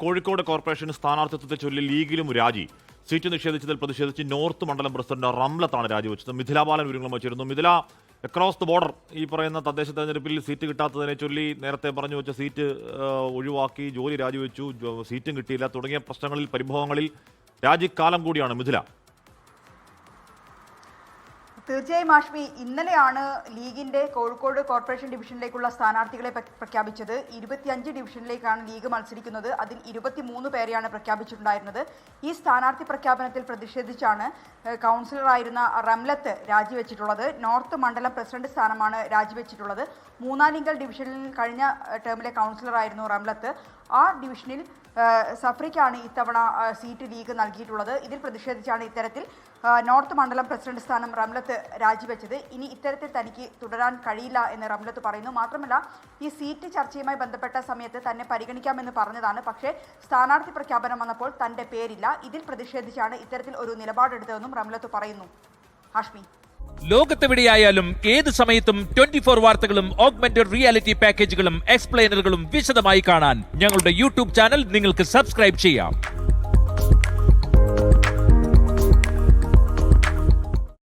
Kozhikode corporation സ്ഥാനാർത്ഥിത്വത്തെ ചൊല്ലി ലീഗിലും രാജി. Seat നിഷേധിച്ചതിൽ പ്രതിഷേധിച്ച് നോർത്ത് മണ്ഡലം പ്രസിഡന്റ് റംലത്താണ് രാജിവെച്ചത്. മിഥില ബാലൻ വിവരങ്ങൾ വച്ചിരുന്നു. മിഥില, അക്രോസ് ദ ബോർഡർ ഈ പറയുന്ന തദ്ദേശ തെരഞ്ഞെടുപ്പിൽ സീറ്റ് കിട്ടാത്തതിനെ ചൊല്ലി നേരത്തെ പറഞ്ഞു വെച്ച സീറ്റ് ഒഴിവാക്കി, ജോലി രാജിവെച്ചു, സീറ്റും കിട്ടിയില്ല തുടങ്ങിയ പ്രശ്നങ്ങളിൽ, പരിഭവങ്ങളിൽ രാജിക്കാലം കൂടിയാണ് മിഥില. തീർച്ചയായും ആഷ്മി, ഇന്നലെയാണ് ലീഗിന്റെ കോഴിക്കോട് കോർപ്പറേഷൻ ഡിവിഷനിലേക്കുള്ള സ്ഥാനാർത്ഥികളെ പ്രഖ്യാപിച്ചത്. 25 ഡിവിഷനിലേക്കാണ് ലീഗ് മത്സരിക്കുന്നത്. അതിൽ 23 പേരെയാണ് പ്രഖ്യാപിച്ചിട്ടുണ്ടായിരുന്നത്. ഈ സ്ഥാനാർത്ഥി പ്രഖ്യാപനത്തിൽ പ്രതിഷേധിച്ചാണ് കൗൺസിലറായിരുന്ന റംലത്ത് രാജിവെച്ചിട്ടുള്ളത്. നോർത്ത് മണ്ഡലം പ്രസിഡന്റ് സ്ഥാനമാണ് രാജിവെച്ചിട്ടുള്ളത്. മൂന്നാലിങ്കൽ ഡിവിഷനിൽ കഴിഞ്ഞ ടേമിലെ കൗൺസിലറായിരുന്നു റംലത്ത്. ആ ഡിവിഷനിൽ സഫ്രിക്കാണ് ഇത്തവണ സീറ്റ് ലീഗ് നൽകിയിട്ടുള്ളത്. ഇതിൽ പ്രതിഷേധിച്ചാണ് ഇത്തരത്തിൽ നോർത്ത് മണ്ഡലം പ്രസിഡന്റ് സ്ഥാനം റംലത്ത് രാജിവെച്ചത്. ഇനി ഇത്തരത്തിൽ തനിക്ക് തുടരാൻ കഴിയില്ല എന്ന് റംലത്ത് പറയുന്നു. മാത്രമല്ല, ഈ സീറ്റ് ചർച്ചയുമായി ബന്ധപ്പെട്ട സമയത്ത് തന്നെ പരിഗണിക്കാമെന്ന് പറഞ്ഞതാണ്. പക്ഷേ സ്ഥാനാർത്ഥി പ്രഖ്യാപനം വന്നപ്പോൾ തന്റെ പേരില്ല. ഇതിൽ പ്രതിഷേധിച്ചാണ് ഇത്തരത്തിൽ ഒരു നിലപാടെടുത്തതെന്നും റംലത്ത് പറയുന്നു. ഹാഷ്മി, ലോകത്തെവിടെയായാലും ഏത് സമയത്തും 24 വാർത്തകളും ഓഗ്മെന്റഡ് റിയാലിറ്റി പാക്കേജുകളും എക്സ്പ്ലെയിനറുകളും വിശദമായി കാണാൻ ഞങ്ങളുടെ യൂട്യൂബ് ചാനൽ നിങ്ങൾക്ക് സബ്സ്ക്രൈബ് ചെയ്യാം.